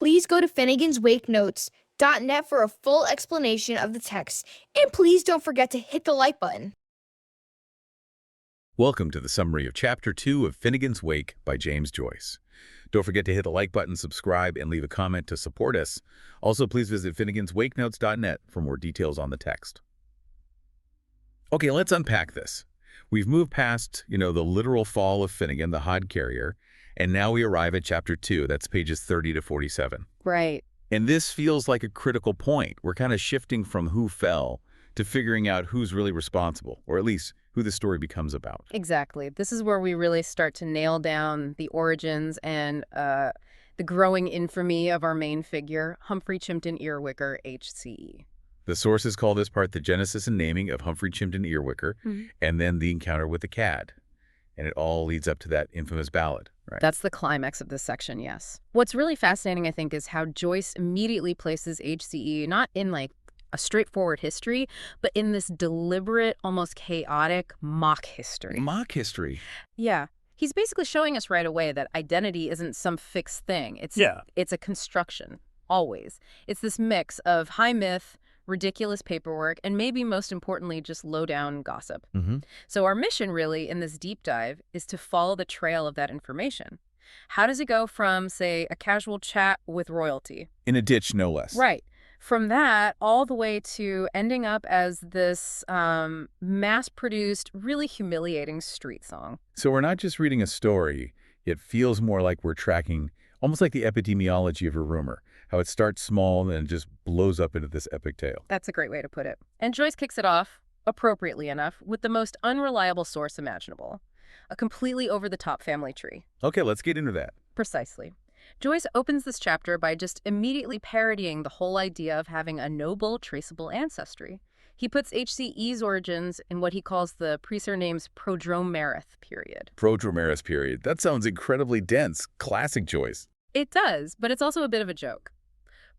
please go to Finnegans Wake Notes.net for a full explanation of the text, and please don't forget to hit the like button. Welcome to the summary of Chapter 2 of Finnegans Wake by James Joyce. Don't forget to hit the like button, subscribe, and leave a comment to support us. Also, please visit FinnegansWakeNotes.net for more details on the text. Okay, let's unpack this. We've moved past, the literal fall of Finnegan, the hod carrier, and now we arrive at Chapter 2. That's pages 30 to 47. Right. And this feels like a critical point. We're kind of shifting from who fell to figuring out who's really responsible, or at least who the story becomes about. Exactly. This is where we really start to nail down the origins and the growing infamy of our main figure, Humphrey Chimpden Earwicker, HCE. The sources call this part the genesis and naming of Humphrey Chimpden Earwicker, and then the encounter with the cad. And it all leads up to that infamous ballad, right? That's the climax of this section, yes. What's really fascinating, I think, is how Joyce immediately places HCE not in, a straightforward history, but in this deliberate, almost chaotic mock history. Mock history? Yeah. He's basically showing us right away that identity isn't some fixed thing. It's a construction, always. It's this mix of high myth, ridiculous paperwork, and maybe most importantly, just low-down gossip. So our mission really in this deep dive is to follow the trail of that information. How does it go from, say, a casual chat with royalty? In a ditch, no less. Right. From that all the way to ending up as this mass-produced, really humiliating street song. So we're not just reading a story. It feels more like we're tracking, almost like the epidemiology of a rumor, how it starts small and just blows up into this epic tale. That's a great way to put it. And Joyce kicks it off, appropriately enough, with the most unreliable source imaginable, a completely over-the-top family tree. Okay, let's get into that. Precisely. Joyce opens this chapter by just immediately parodying the whole idea of having a noble, traceable ancestry. He puts HCE's origins in what he calls the pre-surname's Prodromeith period. Prodromeith period. That sounds incredibly dense. Classic Joyce. It does, but it's also a bit of a joke.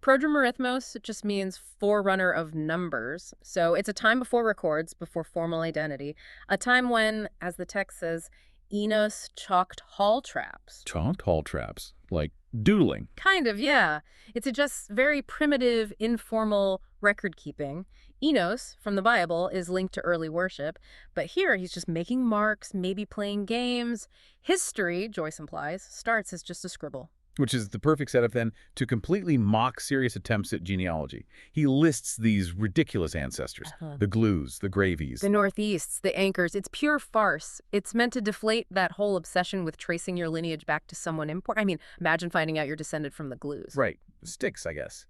Prodromeithmos just means forerunner of numbers, so it's a time before records, before formal identity, a time when, as the text says, Enos chalked hall traps. Chalked hall traps? Like doodling? Kind of, yeah. It's just very primitive, informal record-keeping. Enos, from the Bible, is linked to early worship, but here he's just making marks, maybe playing games. History, Joyce implies, starts as just a scribble. Which is the perfect setup, then, to completely mock serious attempts at genealogy. He lists these ridiculous ancestors, the Glues, the Gravies. The Northeasts, the Anchors. It's pure farce. It's meant to deflate that whole obsession with tracing your lineage back to someone important. I mean, imagine finding out you're descended from the Glues. Right. Sticks, I guess.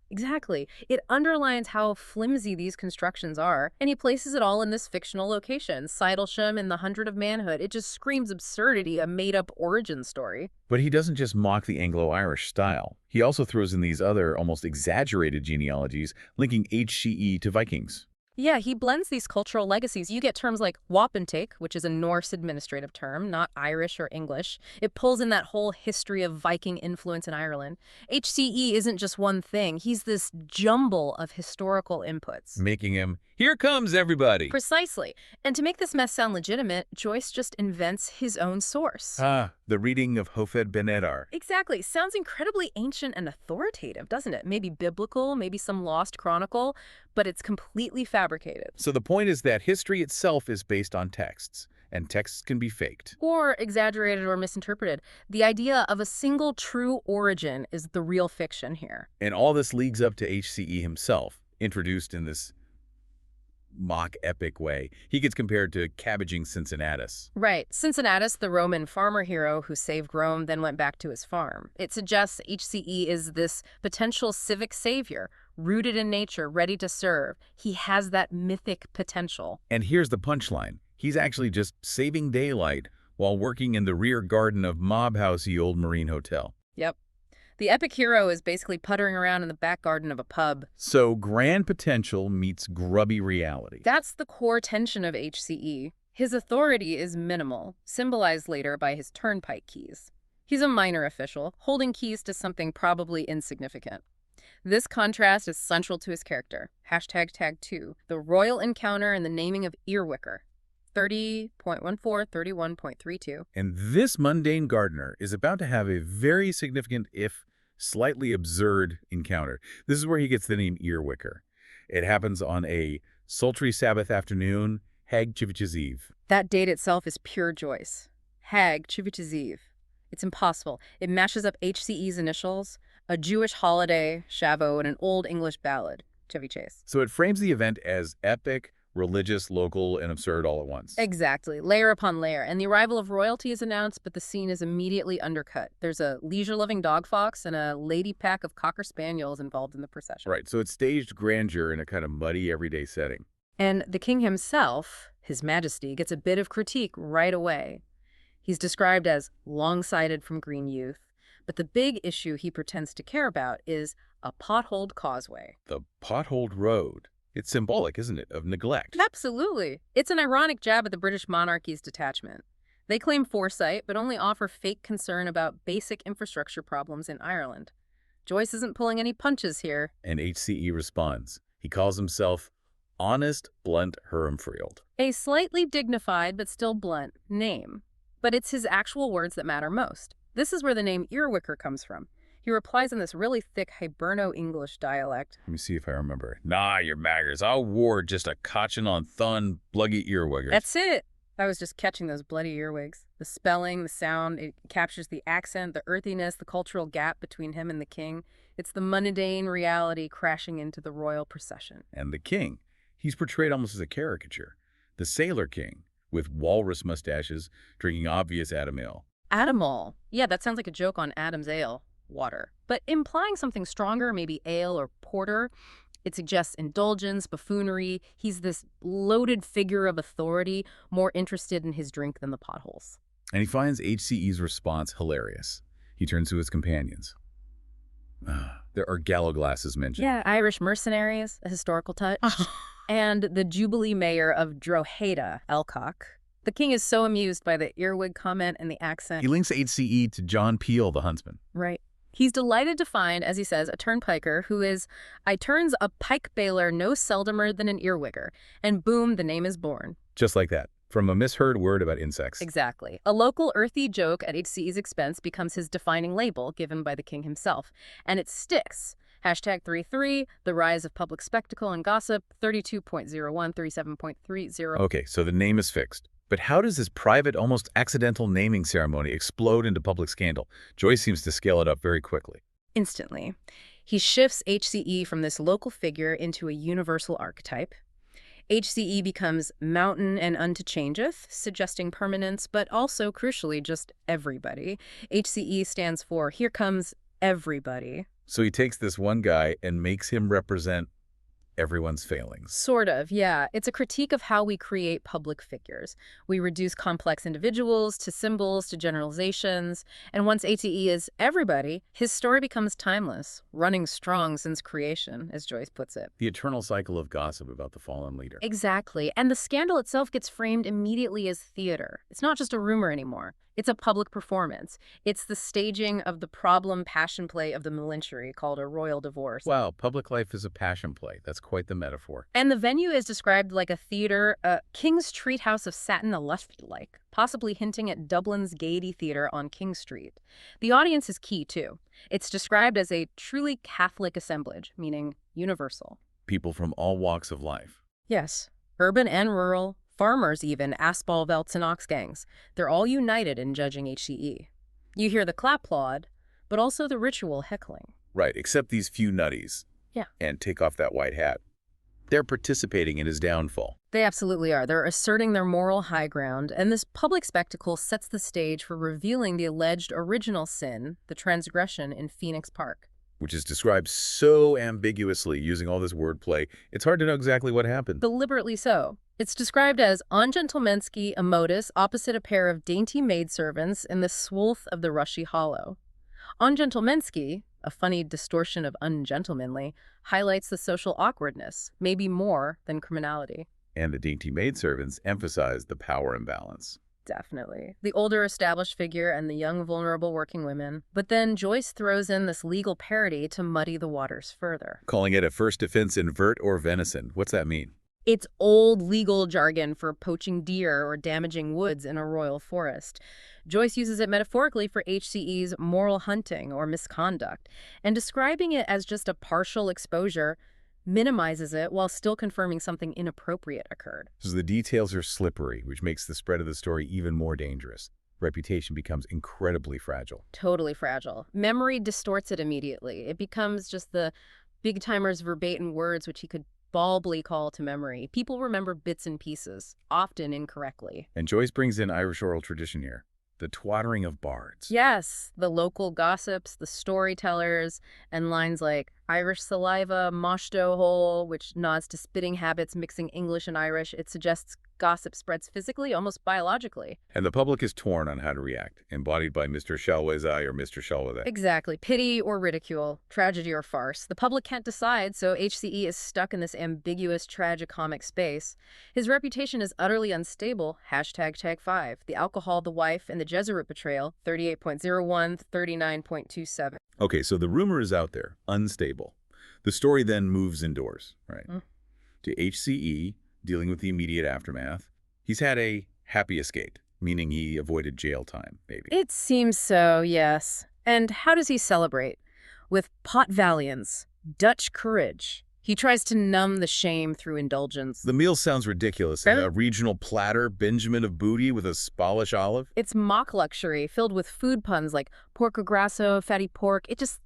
Exactly. It underlines how flimsy these constructions are, and he places it all in this fictional location, Sidlesham and the Hundred of Manhood. It just screams absurdity, a made-up origin story. But he doesn't just mock the Anglo-Irish style. He also throws in these other, almost exaggerated genealogies, linking HCE to Vikings. Yeah, he blends these cultural legacies. You get terms like wapentake, which is a Norse administrative term, not Irish or English. It pulls in that whole history of Viking influence in Ireland. HCE isn't just one thing. He's this jumble of historical inputs. Making him, here comes everybody. Precisely. And to make this mess sound legitimate, Joyce just invents his own source. The reading of Hoofed ben Edar. Exactly. Sounds incredibly ancient and authoritative, doesn't it? Maybe biblical, maybe some lost chronicle, but it's completely fabricated. So the point is that history itself is based on texts, and texts can be faked. Or exaggerated or misinterpreted. The idea of a single true origin is the real fiction here. And all this leads up to HCE himself, introduced in this mock epic way. He gets compared to cabbaging Cincinnatus. Right. Cincinnatus, the Roman farmer hero who saved Rome, then went back to his farm. It suggests HCE is this potential civic savior, rooted in nature, ready to serve. He has that mythic potential. And here's the punchline. He's actually just saving daylight while working in the rear garden of mob-housey old Marine Hotel. Yep. The epic hero is basically puttering around in the back garden of a pub. So grand potential meets grubby reality. That's the core tension of HCE. His authority is minimal, symbolized later by his turnpike keys. He's a minor official, holding keys to something probably insignificant. This contrast is central to his character. #tag2, the royal encounter and the naming of Earwicker. 30.14, 31.32. And this mundane gardener is about to have a very significant, if slightly absurd encounter. This is where he gets the name Earwicker. It happens on a sultry Sabbath afternoon, Hag Chivitch's Eve. That date itself is pure Joyce. Hag Chivitch's Eve. It's impossible. It mashes up HCE's initials, a Jewish holiday, Shavuot, and an Old English ballad, Chevy Chase. So it frames the event as epic, religious, local, and absurd all at once. Exactly, layer upon layer. And the arrival of royalty is announced, but the scene is immediately undercut. There's a leisure-loving dog fox and a lady pack of cocker spaniels involved in the procession. Right, so it's staged grandeur in a kind of muddy, everyday setting. And the king himself, His Majesty, gets a bit of critique right away. He's described as long-sighted from green youth, but the big issue he pretends to care about is a potholed causeway. The potholed road. It's symbolic, isn't it, of neglect? Absolutely. It's an ironic jab at the British monarchy's detachment. They claim foresight, but only offer fake concern about basic infrastructure problems in Ireland. Joyce isn't pulling any punches here. And HCE responds. He calls himself Honest Blunt Hermfrield. A slightly dignified, but still blunt, name. But it's his actual words that matter most. This is where the name Earwicker comes from. He replies in this really thick Hiberno-English dialect. Let me see if I remember. Nah, you're maggers. I wore just a cotchin on thun bluggy earwiggers. That's it. I was just catching those bloody earwigs. The spelling, the sound, it captures the accent, the earthiness, the cultural gap between him and the king. It's the mundane reality crashing into the royal procession. And the king. He's portrayed almost as a caricature. The sailor king, with walrus mustaches, drinking obvious Adam ale. Adamol. Yeah, that sounds like a joke on Adam's ale. Water. But implying something stronger, maybe ale or porter, it suggests indulgence, buffoonery. He's this loaded figure of authority, more interested in his drink than the potholes. And he finds HCE's response hilarious. He turns to his companions. There are gallows glasses mentioned. Yeah, Irish mercenaries, a historical touch. And the Jubilee mayor of Drogheda, Elcock. The king is so amused by the earwig comment and the accent. He links HCE to John Peel, the huntsman. Right. He's delighted to find, as he says, a turnpiker who is, I turns a pike baler no seldomer than an earwigger. And boom, the name is born. Just like that. From a misheard word about insects. Exactly. A local earthy joke at HCE's expense becomes his defining label given by the king himself. And it sticks. Hashtag 33, the rise of public spectacle and gossip, 32.01, 37.30. Okay, so the name is fixed. But how does this private, almost accidental naming ceremony explode into public scandal? Joyce seems to scale it up very quickly. Instantly. He shifts HCE from this local figure into a universal archetype. HCE becomes mountain and unto changeth, suggesting permanence, but also, crucially, just everybody. HCE stands for here comes everybody. So he takes this one guy and makes him represent everyone's failings. Sort of, yeah. It's a critique of how we create public figures. We reduce complex individuals to symbols, to generalizations. And once HCE is everybody, his story becomes timeless, running strong since creation, as Joyce puts it. The eternal cycle of gossip about the fallen leader. Exactly. And the scandal itself gets framed immediately as theater. It's not just a rumor anymore. It's a public performance. It's the staging of the problem passion play of the millenary called a royal divorce. Wow, public life is a passion play. That's quite the metaphor. And the venue is described like a theater, a king's treathouse of satin like, possibly hinting at Dublin's Gaiety Theatre on King Street. The audience is key, too. It's described as a truly Catholic assemblage, meaning universal. People from all walks of life. Yes, urban and rural. Farmers even, Aspalvelts and Oxgangs. They're all united in judging HCE. You hear the clapplaud, but also the ritual heckling. Right, except these few nutties. Yeah. And take off that white hat. They're participating in his downfall. They absolutely are. They're asserting their moral high ground, and this public spectacle sets the stage for revealing the alleged original sin, the transgression in Phoenix Park. Which is described so ambiguously using all this wordplay, it's hard to know exactly what happened. Deliberately so. It's described as ungentlemanski a modus opposite a pair of dainty maidservants in the swolth of the rushy hollow. Ungentlemanski, a funny distortion of ungentlemanly, highlights the social awkwardness, maybe more than criminality. And the dainty maidservants emphasize the power imbalance. Definitely. The older established figure and the young vulnerable working women. But then Joyce throws in this legal parody to muddy the waters further. Calling it a first offense in vert or venison. What's that mean? It's old legal jargon for poaching deer or damaging woods in a royal forest. Joyce uses it metaphorically for HCE's moral hunting or misconduct, and describing it as just a partial exposure minimizes it while still confirming something inappropriate occurred. So the details are slippery, which makes the spread of the story even more dangerous. Reputation becomes incredibly fragile. Totally fragile. Memory distorts it immediately. It becomes just the big-timer's verbatim words which he could baldly call to memory. People remember bits and pieces, often incorrectly. And Joyce brings in Irish oral tradition here. The twattering of bards. Yes, the local gossips, the storytellers, and lines like Irish saliva, moshto hole, which nods to spitting habits mixing English and Irish. It suggests gossip spreads physically, almost biologically. And the public is torn on how to react, embodied by Mr. Shalwezai or Mr. Shalwezai. Exactly. Pity or ridicule, tragedy or farce. The public can't decide, so HCE is stuck in this ambiguous tragicomic space. His reputation is utterly unstable. #tag5. The alcohol, the wife, and the Jesuit betrayal, 38.01, 39.27. Okay, so the rumor is out there, unstable. The story then moves indoors, right? To HCE, dealing with the immediate aftermath. He's had a happy escape, meaning he avoided jail time, maybe. It seems so, yes. And how does he celebrate? With pot valiance, Dutch courage. He tries to numb the shame through indulgence. The meal sounds ridiculous. A regional platter, Benjamin of booty with a Spanish olive. It's mock luxury, filled with food puns like porco grasso, fatty pork. It just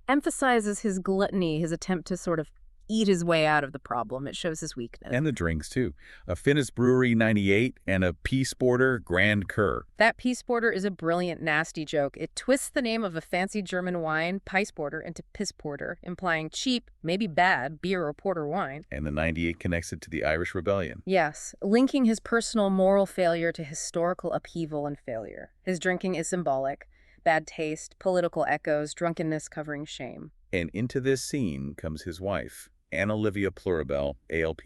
emphasizes his gluttony, his attempt to sort of eat his way out of the problem. It shows his weakness. And the drinks, too. A Finnis Brewery 98 and a Peace Porter Grand Cur. That Peace Porter is a brilliant, nasty joke. It twists the name of a fancy German wine, Peace Porter, into Piss Porter, implying cheap, maybe bad, beer or porter wine. And the 98 connects it to the Irish Rebellion. Yes, linking his personal moral failure to historical upheaval and failure. His drinking is symbolic. Bad taste, political echoes, drunkenness covering shame. And into this scene comes his wife, Anna Livia Pluribel, ALP.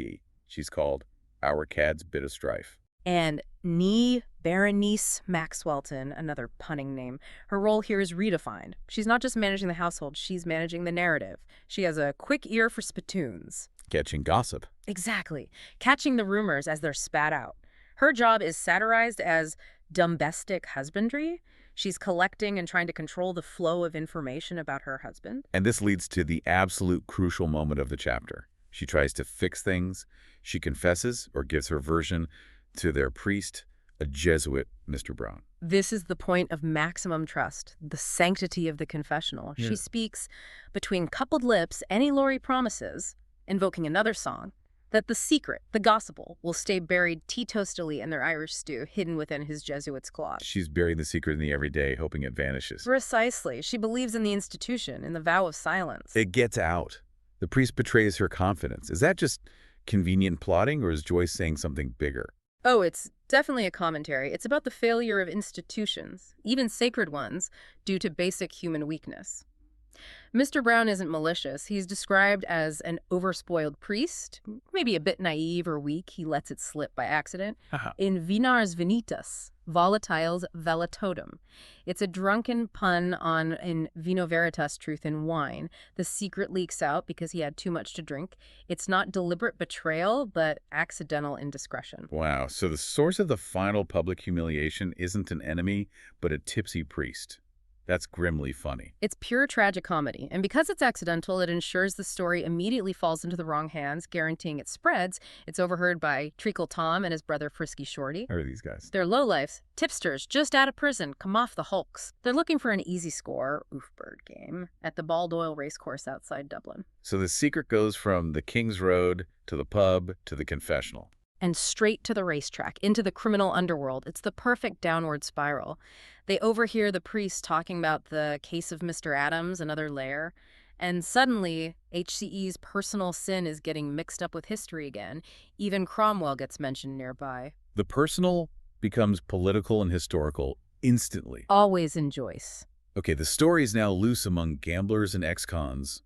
She's called Our Cad's Bit of Strife. And Nee Berenice Maxwellton, another punning name. Her role here is redefined. She's not just managing the household, she's managing the narrative. She has a quick ear for spittoons. Catching gossip. Exactly. Catching the rumors as they're spat out. Her job is satirized as domestic husbandry. She's collecting and trying to control the flow of information about her husband. And this leads to the absolute crucial moment of the chapter. She tries to fix things. She confesses or gives her version to their priest, a Jesuit, Mr. Brown. This is the point of maximum trust, the sanctity of the confessional. Yeah. She speaks between coupled lips, Annie Laurie promises, invoking another song, that the secret, the gospel, will stay buried teetotally in their Irish stew, hidden within his Jesuit's cloth. She's burying the secret in the everyday, hoping it vanishes. Precisely. She believes in the institution, in the vow of silence. It gets out. The priest betrays her confidence. Is that just convenient plotting, or is Joyce saying something bigger? Oh, it's definitely a commentary. It's about the failure of institutions, even sacred ones, due to basic human weakness. Mr. Brown isn't malicious. He's described as an overspoiled priest, maybe a bit naive or weak. He lets it slip by accident. In Vinars Venitas, volatiles velatotum. It's a drunken pun on in vino veritas, truth in wine. The secret leaks out because he had too much to drink. It's not deliberate betrayal, but accidental indiscretion. Wow, so the source of the final public humiliation isn't an enemy, but a tipsy priest. That's grimly funny. It's pure tragicomedy, and because it's accidental, it ensures the story immediately falls into the wrong hands, guaranteeing it spreads. It's overheard by Treacle Tom and his brother Frisky Shorty. Who are these guys? They're lowlifes, tipsters, just out of prison, come off the hulks. They're looking for an easy score, bird game, at the Baldoyle racecourse outside Dublin. So the secret goes from the King's Road to the pub to the confessional. And straight to the racetrack, into the criminal underworld. It's the perfect downward spiral. They overhear the priest talking about the case of Mr. Adams, another lair, and suddenly HCE's personal sin is getting mixed up with history again. Even Cromwell gets mentioned nearby. The personal becomes political and historical instantly. Always in Joyce. Okay, the story is now loose among gamblers and ex-cons.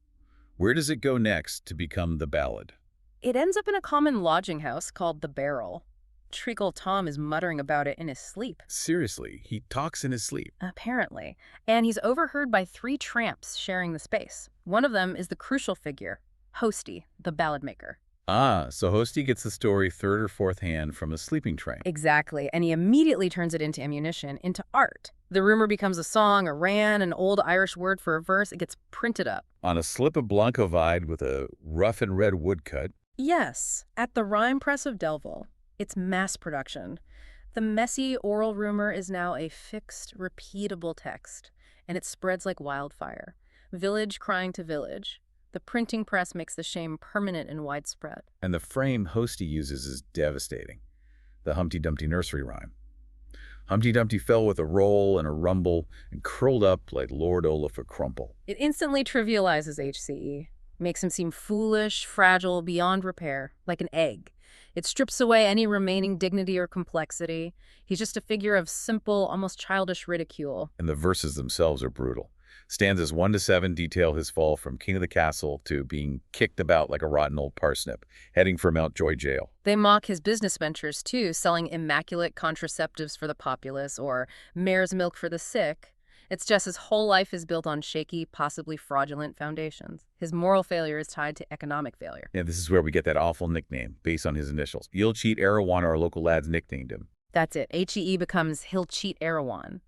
Where does it go next to become the ballad? It ends up in a common lodging house called the Barrel. Treacle Tom is muttering about it in his sleep. Seriously, he talks in his sleep. Apparently. And he's overheard by 3 tramps sharing the space. One of them is the crucial figure, Hosty, the Ballad-Maker. Ah, so Hosty gets the story third or fourth hand from a sleeping train. Exactly, and he immediately turns it into ammunition, into art. The rumor becomes a song, a ran, an old Irish word for a verse. It gets printed up. On a slip of Blanco vide with a rough and red woodcut. Yes, at the Rhyme Press of Delville. It's mass production. The messy oral rumor is now a fixed, repeatable text, and it spreads like wildfire. Village crying to village. The printing press makes the shame permanent and widespread. And the frame Hosty uses is devastating. The Humpty Dumpty nursery rhyme. Humpty Dumpty fell with a roll and a rumble and curled up like Lord Olaf a crumple. It instantly trivializes HCE, makes him seem foolish, fragile, beyond repair, like an egg. It strips away any remaining dignity or complexity. He's just a figure of simple, almost childish ridicule. And the verses themselves are brutal. Stanzas 1 to 7 detail his fall from king of the castle to being kicked about like a rotten old parsnip, heading for Mountjoy jail. They mock his business ventures, too, selling immaculate contraceptives for the populace or mare's milk for the sick. It's just his whole life is built on shaky, possibly fraudulent foundations. His moral failure is tied to economic failure. Yeah, this is where we get that awful nickname, based on his initials. You'll cheat Erewhon, our local lads nicknamed him. That's it. HEE becomes he'll cheat Erewhon.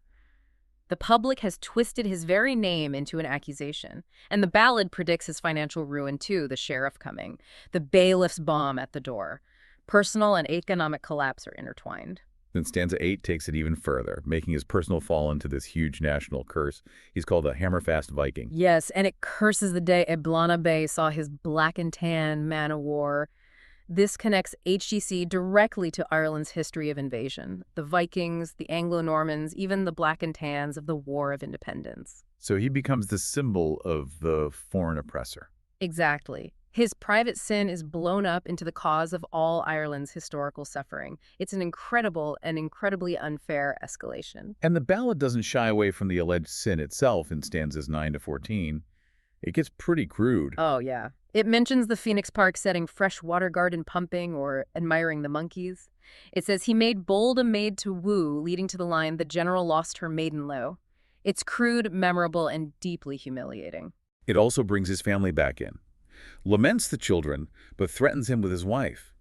The public has twisted his very name into an accusation. And the ballad predicts his financial ruin, too, the sheriff coming, the bailiff's bomb at the door. Personal and economic collapse are intertwined. Then stanza 8 takes it even further, making his personal fall into this huge national curse. He's called a hammerfast Viking. Yes, and it curses the day Eblana Bay saw his black and tan man o' war. This connects HGC directly to Ireland's history of invasion. The Vikings, the Anglo-Normans, even the Black and Tans of the War of Independence. So he becomes the symbol of the foreign oppressor. Exactly. His private sin is blown up into the cause of all Ireland's historical suffering. It's an incredible and incredibly unfair escalation. And the ballad doesn't shy away from the alleged sin itself in stanzas 9 to 14. It gets pretty crude. Oh, yeah. It mentions the Phoenix Park setting fresh water garden pumping or admiring the monkeys. It says he made bold a maid to woo, leading to the line, the general lost her maiden low. It's crude, memorable, and deeply humiliating. It also brings his family back in. Laments the children, but threatens him with his wife.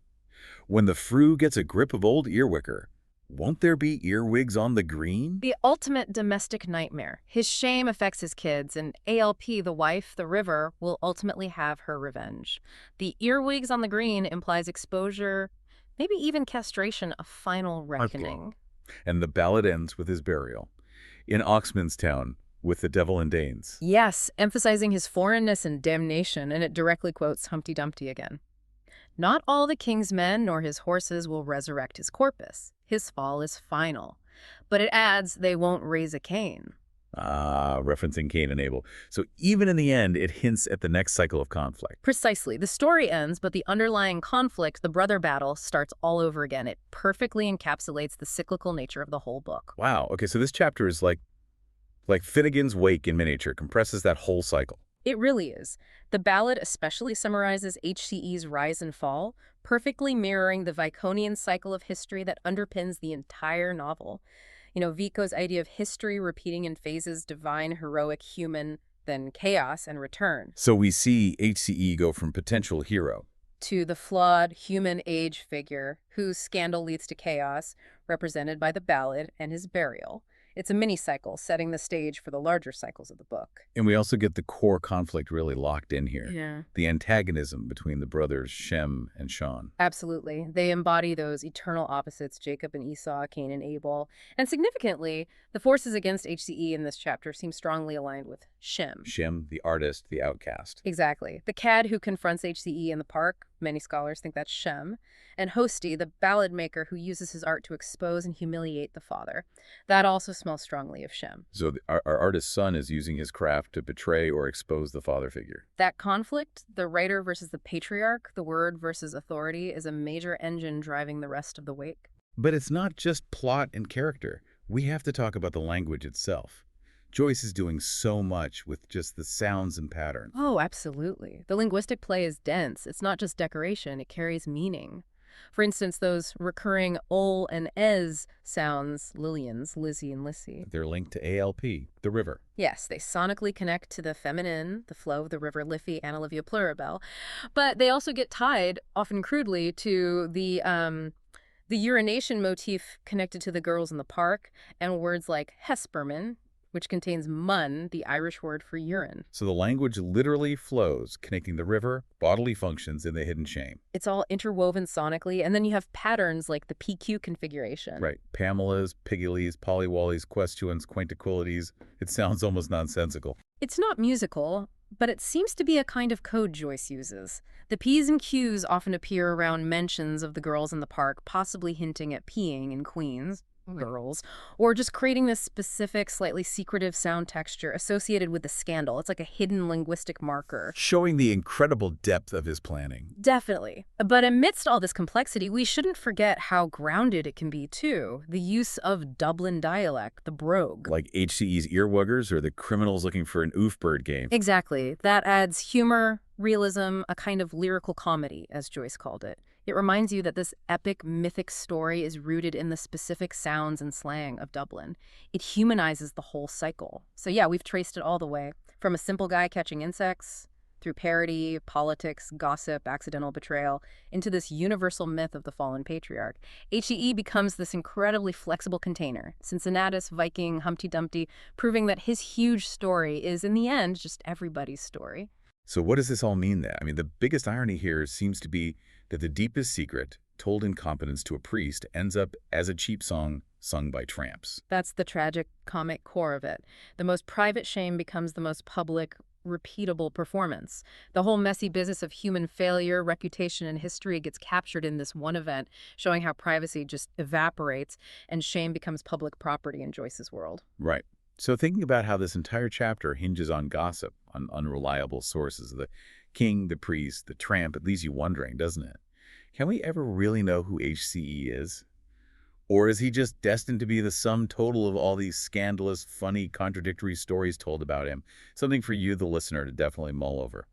When the Frew gets a grip of old Earwicker, won't there be earwigs on the green? The ultimate domestic nightmare. His shame affects his kids, and ALP, the wife, the river, will ultimately have her revenge. The earwigs on the green implies exposure, maybe even castration, a final reckoning. And the ballad ends with his burial in Oxman's Town with the devil and Danes. Yes, emphasizing his foreignness and damnation, and it directly quotes Humpty Dumpty again. Not all the king's men nor his horses will resurrect his corpus. His fall is final. But it adds they won't raise a Cain. Ah, referencing Cain and Abel. So even in the end, it hints at the next cycle of conflict. Precisely. The story ends, but the underlying conflict, the brother battle, starts all over again. It perfectly encapsulates the cyclical nature of the whole book. Wow. Okay, so this chapter is like Finnegans Wake in miniature, compresses that whole cycle. It really is. The ballad especially summarizes HCE's rise and fall, perfectly mirroring the Viconian cycle of history that underpins the entire novel. You know, Vico's idea of history repeating in phases, divine, heroic, human, then chaos and return. So we see HCE go from potential hero to the flawed human age figure whose scandal leads to chaos, represented by the ballad and his burial. It's a mini-cycle, setting the stage for the larger cycles of the book. And we also get the core conflict really locked in here. Yeah. The antagonism between the brothers Shem and Sean. Absolutely. They embody those eternal opposites, Jacob and Esau, Cain and Abel. And significantly, the forces against HCE in this chapter seem strongly aligned with Shem. Shem, the artist, the outcast. Exactly. The cad who confronts HCE in the park, many scholars think that's Shem. And Hosty, the Ballad-Maker who uses his art to expose and humiliate the father. That also smells strongly of Shem. So our artist's son is using his craft to betray or expose the father figure. That conflict, the writer versus the patriarch, the word versus authority, is a major engine driving the rest of the wake. But it's not just plot and character. We have to talk about the language itself. Joyce is doing so much with just the sounds and patterns. Oh, absolutely. The linguistic play is dense. It's not just decoration, it carries meaning. For instance, those recurring ol and es sounds, Lillian's, Lizzie and Lissy. They're linked to ALP, the river. Yes, they sonically connect to the feminine, the flow of the river Liffey, Anna Livia Pluribel. But they also get tied, often crudely, to the urination motif connected to the girls in the park, and words like Hesperman, which contains mun, the Irish word for urine. So the language literally flows, connecting the river, bodily functions, and the hidden shame. It's all interwoven sonically, and then you have patterns like the PQ configuration. Right. Pamela's, Piggily's, Pollywally's, Questuans, Quintiquilities. It sounds almost nonsensical. It's not musical, but it seems to be a kind of code Joyce uses. The P's and Q's often appear around mentions of the girls in the park, possibly hinting at peeing in Queens, girls, or just creating this specific, slightly secretive sound texture associated with the scandal. It's like a hidden linguistic marker. Showing the incredible depth of his planning. Definitely. But amidst all this complexity, we shouldn't forget how grounded it can be, too. The use of Dublin dialect, the brogue. Like HCE's earwuggers or the criminals looking for an oof bird game. Exactly. That adds humor, realism, a kind of lyrical comedy, as Joyce called it. It reminds you that this epic, mythic story is rooted in the specific sounds and slang of Dublin. It humanizes the whole cycle. So yeah, we've traced it all the way, from a simple guy catching insects, through parody, politics, gossip, accidental betrayal, into this universal myth of the fallen patriarch. HEE becomes this incredibly flexible container. Cincinnatus, Viking, Humpty Dumpty, proving that his huge story is, in the end, just everybody's story. So what does this all mean then? I mean, the biggest irony here seems to be that the deepest secret, told in confidence to a priest, ends up as a cheap song sung by tramps. That's the tragic, comic core of it. The most private shame becomes the most public, repeatable performance. The whole messy business of human failure, reputation, and history gets captured in this one event, showing how privacy just evaporates and shame becomes public property in Joyce's world. Right. So thinking about how this entire chapter hinges on gossip, on unreliable sources, the king, the priest, the tramp, it leaves you wondering, doesn't it? Can we ever really know who HCE is? Or is he just destined to be the sum total of all these scandalous, funny, contradictory stories told about him? Something for you, the listener, to definitely mull over.